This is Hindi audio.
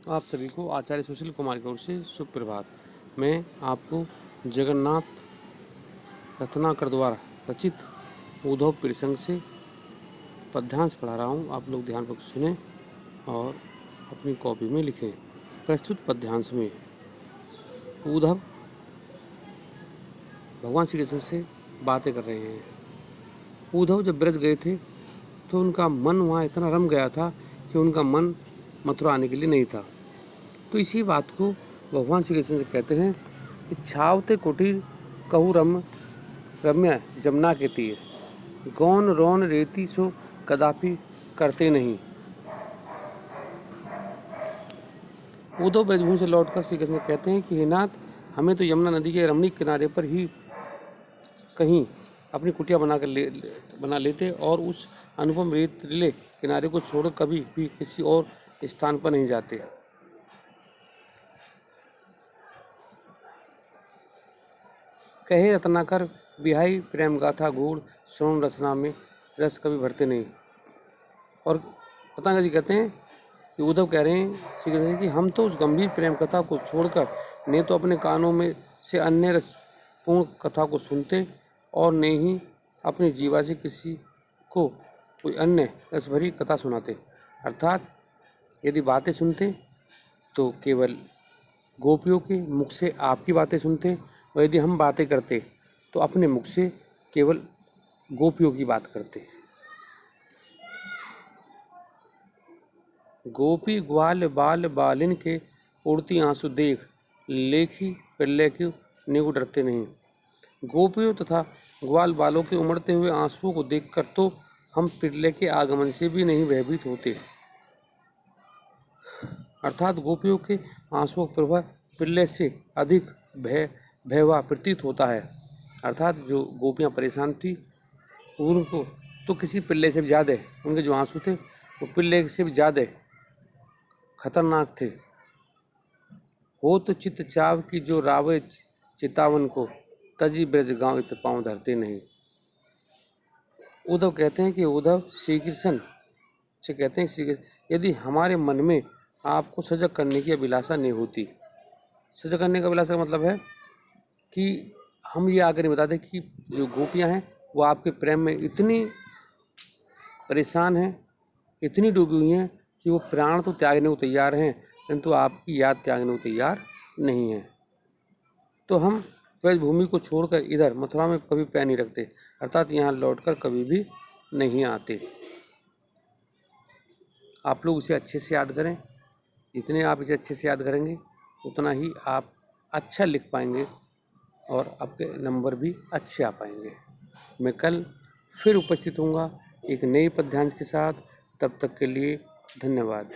आप सभी को आचार्य सुशील कुमार की ओर से सुप्रभात। मैं आपको जगन्नाथ रत्नाकर द्वारा रचित उद्धव प्रसंग से पद्यांश पढ़ा रहा हूँ। आप लोग ध्यानपूर्वक सुने और अपनी कॉपी में लिखें। प्रस्तुत पद्यांश में उद्धव भगवान श्री कृष्ण से बातें कर रहे हैं। उद्धव जब ब्रज गए थे तो उनका मन वहाँ इतना रम गया था कि उनका मन मथुरा आने के लिए नहीं था। तो इसी बात को भगवान श्री कृष्ण से कहते हैं कि छावते कुटीर कहु रम्य जमुना के तीर, गौन रौन रेती सो कदापि करते नहीं। उद्धव ब्रजभूमि से लौटकर श्री कृष्ण कहते हैं कि हे नाथ, हमें तो यमुना नदी के रमणीक किनारे पर ही कहीं अपनी कुटिया बना लेते और उस अनुपम रेतीले किनारे को छोड़ कभी भी किसी और स्थान पर नहीं जाते। कहे रत्नाकर बिहाई प्रेम गाथा गूढ़, सुन रचना में रस कभी भरते नहीं। और रत्नाकर जी कहते हैं कि उद्धव कह रहे हैं श्री कृष्ण कि हम तो उस गंभीर प्रेम कथा को छोड़कर न तो अपने कानों में से अन्य रसपूर्ण कथा को सुनते और न ही अपनी जीवा से किसी को कोई अन्य रस भरी कथा सुनाते। अर्थात यदि बातें सुनते तो केवल गोपियों के मुख से आपकी बातें सुनते, और यदि हम बातें करते तो अपने मुख से केवल गोपियों की बात करते। गोपी ग्वाल बाल बालिन के उड़ती आंसू देख, लेखी प्रलय के नेगु डरते नहीं। गोपियों तथा ग्वाल बालों के उमड़ते हुए आंसुओं को देखकर तो हम प्रलय के आगमन से भी नहीं भयभीत होते। अर्थात गोपियों के आंसुओं का प्रभाव प्रलय से अधिक भयवा प्रतीत होता है। अर्थात जो गोपियाँ परेशान थी उनको तो किसी प्रलय से भी ज़्यादा उनके जो आंसू थे वो प्रलय से भी ज़्यादा खतरनाक थे। हो तो चित्त चाव की जो रावे चितावन को, तजी ब्रज गांव इत पाँव धरते नहीं। उद्धव कहते हैं कि उद्धव श्री कृष्ण से कहते हैं श्री कृष्ण, यदि हमारे मन में आपको सजग करने की अभिलाषा नहीं होती। सजग करने का अभिलाषा का मतलब है कि हम ये आगे नहीं बताते कि जो गोपियां हैं वो आपके प्रेम में इतनी परेशान हैं, इतनी डूबी हुई हैं कि वो प्राण तो त्यागने को तैयार हैं, परंतु आपकी याद त्यागने को तैयार नहीं है। तो हम ब्रजभूमि को छोड़कर इधर मथुरा में कभी पैर नहीं रखते, अर्थात यहाँ लौटकर कभी भी नहीं आते। आप लोग इसे अच्छे से याद करें। जितने आप इसे अच्छे से याद करेंगे उतना ही आप अच्छा लिख पाएंगे और आपके नंबर भी अच्छे आ पाएंगे। मैं कल फिर उपस्थित होऊंगा एक नई पद्यांश के साथ। तब तक के लिए धन्यवाद।